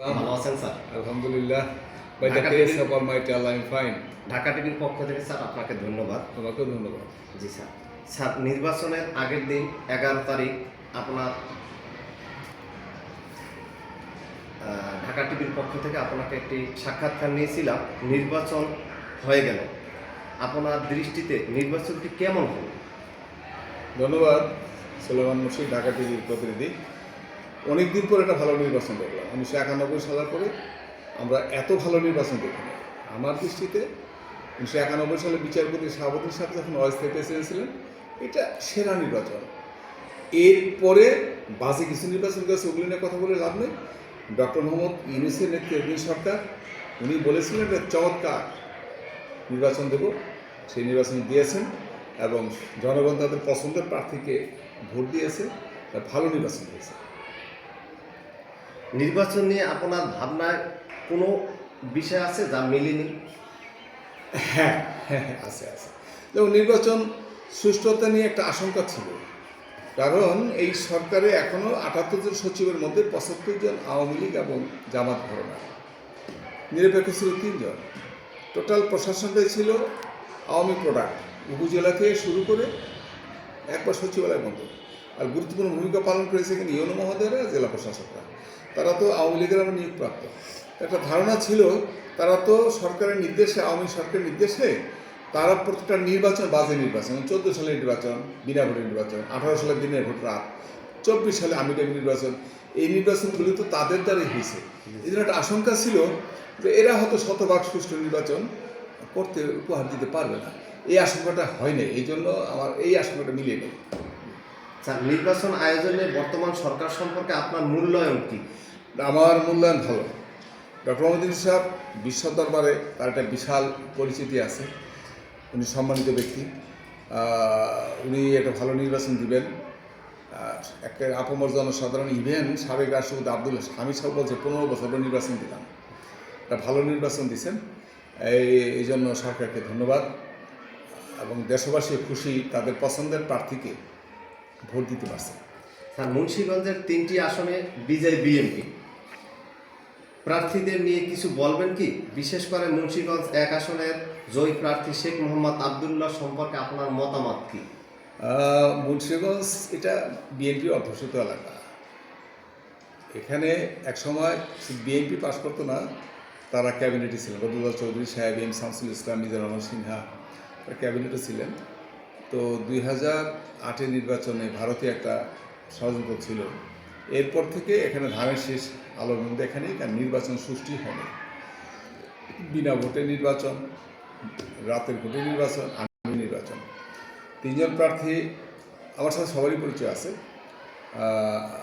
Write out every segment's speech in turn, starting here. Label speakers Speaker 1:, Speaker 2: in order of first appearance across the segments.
Speaker 1: ভালো আছেন স্যার?
Speaker 2: আলহামদুলিল্লাহ। By the
Speaker 1: Dhaka
Speaker 2: grace
Speaker 1: TV
Speaker 2: of Almighty Allah, I'm fine.
Speaker 1: Dhaka টিভির পক্ষ থেকে স্যার আপনাকে ধন্যবাদ।
Speaker 2: তোমাকেও ধন্যবাদ।
Speaker 1: জি স্যার। স্যার, নির্বাচনের আগের দিন 11 তারিখ আপনার ঢাকা টিভির পক্ষ থেকে আপনাকে একটি সাক্ষাৎকার নিয়েছিলাম। নির্বাচন হয়ে গেল, আপনার দৃষ্টিতে নির্বাচনটি কেমন হলো?
Speaker 2: ধন্যবাদ সুলেমান মুর্শিদ, ঢাকা টিভির প্রতিনিধি। অনেকদিন পর একটা ভালো নির্বাচন দেখলাম। 1991 সালের পরে আমরা এত ভালো নির্বাচন দেখিনি। আমার দৃষ্টিতে 1991 সালে বিচারপতি শাহাবুদ্দিন সাহেব যখন অস্থায়ী প্রেসিডেন্ট ছিলেন, এটা সেরা নির্বাচন। এরপরে বাজে কিছু নির্বাচন করেছে, ওগুলি নিয়ে কথা বলে লাভ নেই। ডক্টর মোহাম্মদ ইউনূসের নেতৃত্বাধীন সরকার, উনি বলেছিলেন একটা চমৎকার নির্বাচন দেব, সেই নির্বাচন দিয়েছেন এবং জনগণ তাদের পছন্দের প্রার্থীকে ভোট দিয়েছে। ভালো নির্বাচন হয়েছে।
Speaker 1: নির্বাচন নিয়ে আপনার ভাবনায় কোনো বিষয় আছে যা মেলেনি?
Speaker 2: হ্যাঁ হ্যাঁ হ্যাঁ, আছে আছে। যেমন নির্বাচন সুষ্ঠুতা নিয়ে একটা আশঙ্কা ছিল, কারণ এই সরকারে এখনও 78 জন সচিবের মধ্যে 75 জন আওয়ামী লীগ এবং জামাত ঘরানা, নিরপেক্ষ ছিল 3 জন। টোটাল প্রশাসনটাই ছিল আওয়ামী প্রোডাক্ট, উপজেলা থেকে শুরু করে একবার সচিবালয় বন্ধ। আর গুরুত্বপূর্ণ ভূমিকা পালন করেছে এখানে ইউনো মহোদয়রা, জেলা প্রশাসকরা, তারা তো আওয়ামী লীগের আমরা নিয়োগপ্রাপ্ত। একটা ধারণা ছিল তারা তো সরকারের নির্দেশে, আওয়ামী সরকারের নির্দেশে তারা প্রত্যেকটা নির্বাচন বাজে নির্বাচন, 14 সালের নির্বাচন বিনা ভোটের নির্বাচন, 18 সালের দিনের ভোট রাত, 24 সালে আমিডামি নির্বাচন, এই নির্বাচনগুলি তো তাদের দ্বারাই হয়েছে। এই জন্য একটা আশঙ্কা ছিল যে এরা হয়তো শতভাগ সুষ্ঠু নির্বাচন করতে উপহার দিতে পারবে না। এই আশঙ্কাটা হয় নাই, এই জন্য আমার এই আশঙ্কাটা মিলিয়ে নেই।
Speaker 1: স্যার, নির্বাচন আয়োজনে বর্তমান সরকার সম্পর্কে আপনার মূল্যায়ন কি?
Speaker 2: আমার মূল্যায়ন ভালো। ডক্টর মোহাম্মদ ইউনূস সাহেব বিশ্ব দরবারে তার একটা বিশাল পরিচিতি আছে, উনি সম্মানিত ব্যক্তি। উনি একটা ভালো নির্বাচন দিবেন। একটা আপামর জনসাধারণ, ইভেন সাবেক রাষ্ট্রপতি আব্দুল হামিদ সাহেব বলছে 15 বছর নির্বাচন দিলাম, একটা ভালো নির্বাচন দিচ্ছেন। এই জন্য সরকারকে ধন্যবাদ এবং দেশবাসী খুশি তাদের পছন্দের প্রার্থীকে ভোট দিতে পারছে।
Speaker 1: স্যার, মুন্সিগঞ্জের 3টি আসনে বিজয় বিএনপি, প্রার্থীদের নিয়ে কিছু বলবেন কি? বিশেষ করে মুন্সিগঞ্জ 1 আসনের জয়ী প্রার্থী শেখ মোহাম্মদ আবদুল্লাহ সম্পর্কে আপনার মতামত কি?
Speaker 2: মুন্সিগঞ্জ এটা বিএনপি অধ্যুষিত এলাকা। এখানে একসময় বিএনপি পাশ করতো না, তারা ক্যাবিনেটে ছিলেন। বদরুল্লাহ চৌধুরী সাহেব, এম শামসুল ইসলাম, মিজানুর রহমান সিনহা ক্যাবিনেটে ছিলেন। তো 2008 নির্বাচনে ভারতে একটা ষড়যন্ত্র ছিল। এরপর থেকে এখানে ধানের শেষ আলোর মধ্যে এখানে নির্বাচন সুষ্ঠু হয়নি। বিনা ভোটে নির্বাচন, রাতের ভোটে নির্বাচন, আগামী নির্বাচন। 3 জন প্রার্থী আমার সাথে সবারই পরিচয় আছে।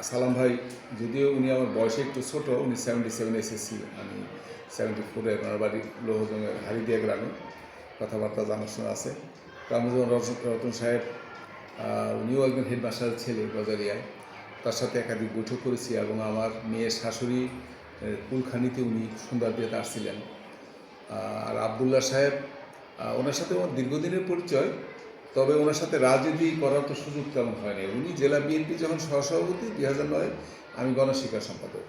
Speaker 2: সালাম ভাই, যদিও উনি আমার বয়সে একটু ছোট, উনি 77 এসএসসি, আমি 74-এ, আমার বাড়ি লোহজমের হারিদিয়া গ্রামে, কথাবার্তা জানাশোনা আছে। কামরুজ্জামান রতন সাহেব, উনিও একজন হেডমাস্টারের ছেলে গজারিয়ায়, তার সাথে একাধিক বৈঠক করেছি এবং আমার মেয়ের শাশুড়ি কুলখানিতে উনি সুন্দরবনে আসছিলেন। আর আবদুল্লাহ সাহেব, ওনার সাথে আমার দীর্ঘদিনের পরিচয়, তবে ওনার সাথে রাজনীতি করার তো সুযোগ তেমন হয়নি। উনি জেলা বিএনপি যখন সহসভাপতি 2009, আমি গণশিক্ষা সম্পাদক।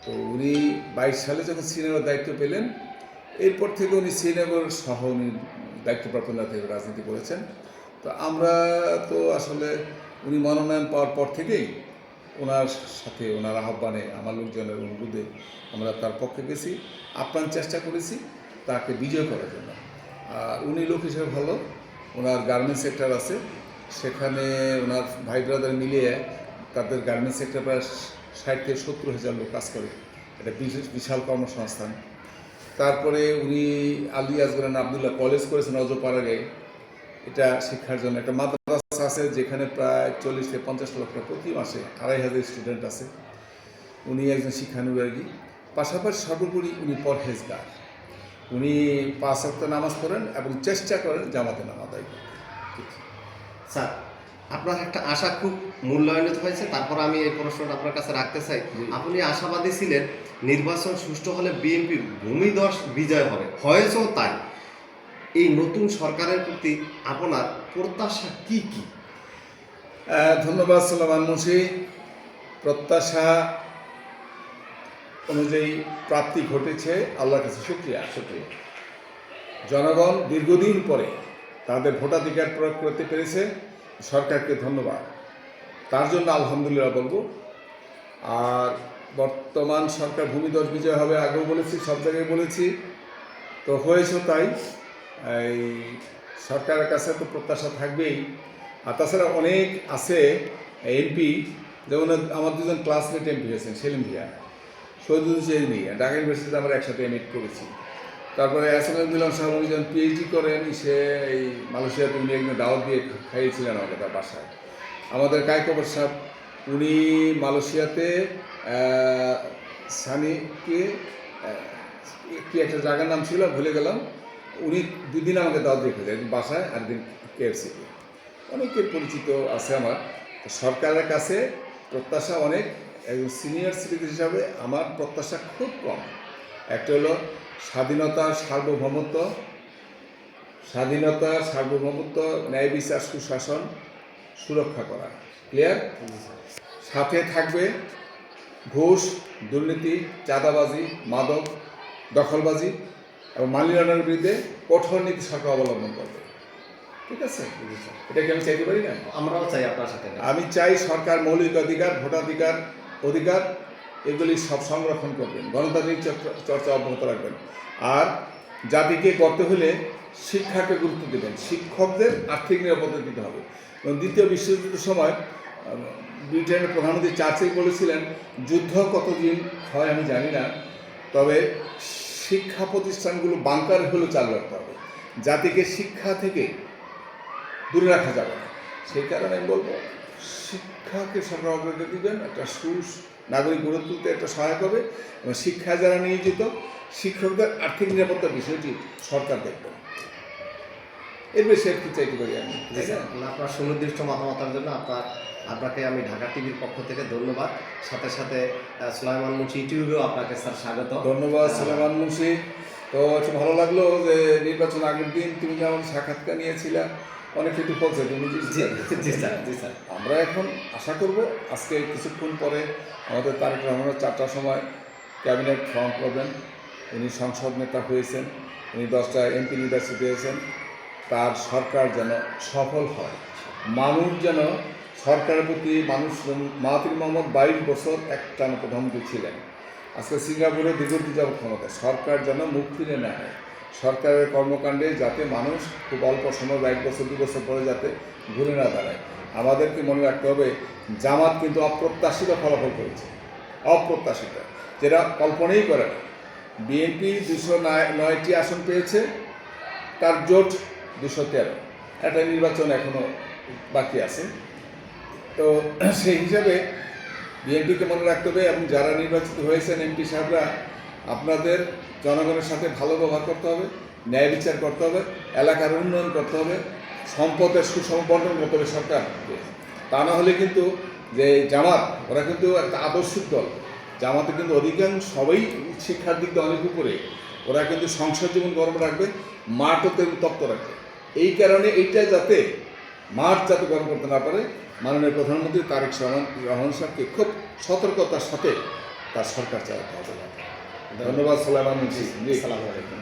Speaker 2: তো উনি 22 সালে যখন শ্রীনগর দায়িত্ব পেলেন, এরপর থেকে উনি শ্রীনগর সহ উনি দায়িত্বপ্রাপ্ত থেকে রাজনীতি করেছেন। তো আমরা তো আসলে উনি মনোনয়ন পাওয়ার পর থেকেই ওনার সাথে, ওনার আহ্বানে, আমার লোকজনের অনুরোধে আমরা তার পক্ষে গেছি, আপ্রাণ চেষ্টা করেছি তাকে বিজয় করার জন্য। আর উনি লোক হিসেবে ভালো, ওনার গার্মেন্টস সেক্টর আছে, সেখানে ওনার ভাই ব্রাদার মিলিয়ে তাদের গার্মেন্টস সেক্টর প্রায় 60 থেকে 70 হাজার লোক কাজ করে, এটা বিশাল কর্মসংস্থান। তারপরে উনি আলী আসগরান আবদুল্লাহ কলেজ করেছেন অজপাড়ায়, এটা শিক্ষার জন্য একটা মাদ্রাসা আছে যেখানে প্রায় 40 থেকে 50 লক্ষ প্রতি মাসে 2500 স্টুডেন্ট আছে। উনি একজন শিক্ষানুরাগী, পাশাপাশি সর্বোপরি উনি পরহেজগার। উনি 5 ওয়াক্ত নামাজ পড়েন এবং চেষ্টা করেন জামাতে নামাজ আদায় করতে।
Speaker 1: স্যার, আপনার একটা আশা খুব মূল্যায়নিত হয়েছে, তারপর আমি এই প্রশ্নটা আপনার কাছে রাখতে চাই। আপনি আশাবাদী ছিলেন নির্বাচন সুষ্ঠু হলে বিএনপি ভূমিধস বিজয় হবে, হয়েছেও তাই। এই নতুন সরকারের প্রতি আপনার প্রত্যাশা কি কি?
Speaker 2: ধন্যবাদ সুলেমান মুন্সি। প্রত্যাশা অনুযায়ী প্রাপ্তি ঘটেছে, আল্লাহর কাছে শুকরিয়া।
Speaker 1: শুক্রিয়া।
Speaker 2: জনগণ দীর্ঘদিন পরে তাদের ভোটাধিকার প্রয়োগ করতে পেরেছে, সরকারকে ধন্যবাদ, তার জন্য আলহামদুলিল্লাহ বলবো। আর বর্তমান সরকার ভূমিধস বিজয় হবে, আগেও বলেছি, সব জায়গায় বলেছি, তো হয়েছে তাই। এই সরকারের কাছে তো প্রত্যাশা থাকবেই। আর তাছাড়া অনেক আছে এমপি, যেমন আমার দুজন ক্লাসমেট এমপি হয়েছেন, সেলিম ভিয়া, শহীদুল চেজনি, ঢাকা ইউনিভার্সিটিতে আমরা একসাথে এমএড করেছি। তারপরে আসাদুল্লাহ সাহেব উনি যখন পিএইচডি করেন, সে এই মালয়েশিয়াতে উনি একদিন দাওয়াত দিয়ে খাইয়েছিলেন আমাকে তার বাসায়। আমাদের কায়কবর সাহেব, উনি মালয়েশিয়াতে সানিকে কি একটা জায়গার নাম ছিল, ভুলে গেলাম, উনি দুদিন আমাকে দাওয়াত দিয়ে খেলেন, একদিন বাসায় আর একদিন কেএফসিতে। অনেকে পরিচিত আছে আমার। সরকারের কাছে প্রত্যাশা অনেক, একজন সিনিয়র সিটিজেন হিসাবে আমার প্রত্যাশা খুব কম। একটা হলো স্বাধীনতা, সার্বভৌমত্ব, ন্যায় বিচার, সুশাসন সুরক্ষা করা, ক্লিয়ার। সাথে থাকবে ঘুষ, দুর্নীতি, চাঁদাবাজি, মাদক, দখলবাজি এবং মানি লন্ডারের বিরুদ্ধে কঠোর নীতি সরকার অবলম্বন করবে। ঠিক আছে, এটা কি আমি চাইতে পারি না?
Speaker 1: আমরাও চাই আপনার সাথে।
Speaker 2: আমি চাই সরকার মৌলিক অধিকার, ভোটাধিকার, অধিকার এগুলি সব সংরক্ষণ করবেন, গণতান্ত্রিক চর্চা অব্যাহত রাখবেন। আর জাতিকে করতে হলে শিক্ষাকে গুরুত্ব দেবেন, শিক্ষকদের আর্থিক নিরাপত্তা দিতে হবে। এবং দ্বিতীয় বিশ্বযুদ্ধের সময় ব্রিটেনের প্রধানমন্ত্রী চার্চিল বলেছিলেন, যুদ্ধ কতদিন হয় আমি জানি না, তবে শিক্ষা প্রতিষ্ঠানগুলো বাংকার হলেও চালু রাখতে হবে, জাতিকে শিক্ষা থেকে দূরে রাখা যাবে না। সেই কারণে আমি বলবো, শিক্ষাকে সরকার অগ্রাধিকার দিবেন, একটা নাগরিক গড়ে তুলতে একটা সহায়ক হবে। এবং শিক্ষায় যারা নিয়োজিত, শিক্ষকদের আর্থিক নিরাপত্তার বিষয়টি সরকার দেখবে। এর বেশি আর কি চাইতে পারি আমি।
Speaker 1: আপনার সুনির্দিষ্ট মতামতের জন্য আপনাকে আমি ঢাকা টিভির পক্ষ থেকে ধন্যবাদ। সাথে সাথে সুলাইমান মুন্সি ইউটিউবেও আপনাকে স্যার স্বাগত।
Speaker 2: ধন্যবাদ সুলাইমান মুন্সি। তো একটু ভালো লাগলো যে নির্বাচন আগের দিন তুমি যে আমার সাক্ষাৎকার নিয়েছিলে, অনেক কিছু বলছে তুমি।
Speaker 1: জি স্যার।
Speaker 2: আমরা এখন আশা করব আজকে কিছুক্ষণ পরে আমাদের তারেক রহমানের 4টার সময় ক্যাবিনেট ফর্ম করবেন। উনি সংসদ নেতা হয়েছেন, উনি 10টা এমপি নির্বাচিত হয়েছেন। তার সরকার যেন সফল হয়, মানুষ যেন সরকারের প্রতি, মানুষ, মাহাতির মোহাম্মদ 22 বছর একটানা প্রধানমন্ত্রী ছিলেন, আজকে সিঙ্গাপুরে দীর্ঘদিন যাবৎ ক্ষমতা, সরকার যেন মুখ ফিরে না হয়। সরকারের কর্মকাণ্ডে যাতে মানুষ খুব অল্প সময়, 1 বছর 2 বছর পরে যাতে ঘুরে না দাঁড়ায়। আমাদেরকে মনে রাখতে হবে, জামাত কিন্তু অপ্রত্যাশিত ফলাফল করেছে, অপ্রত্যাশিত, যেটা কল্পনাই করে না। বিএনপি 209টি আসন পেয়েছে, তার জোট 213, একটা নির্বাচন এখনও বাকি আছে। তো সেই হিসাবে বিএনপিকে মনে রাখতে হবে, এবং যারা নির্বাচিত হয়েছেন এমপি সাহেবরা, আপনাদের জনগণের সাথে ভালো ব্যবহার করতে হবে, ন্যায় বিচার করতে হবে, এলাকার উন্নয়ন করতে হবে, সম্পদের সুষম বন্টন করতে হবে সরকারকে। তা না হলে কিন্তু যে জামাত, ওরা কিন্তু একটা আদর্শিক দল। জামাতে কিন্তু অধিকাংশ সবাই শিক্ষার দিক দিয়ে অনেক উপরে, ওরা কিন্তু সংসদ জীবন গরম রাখবে, মাঠও তপ্ত রাখবে। এই কারণে এইটা যাতে মাঠ যাতে গরম করতে না পারে, মাননীয় প্রধানমন্ত্রী তারেক রহমান সাহেবকে খুব সতর্কতার সাথে তার সরকার চালাতে হবে। ধন্যবাদ সুলাইমান মুন্সি।
Speaker 1: আসসালামু আলাইকুম।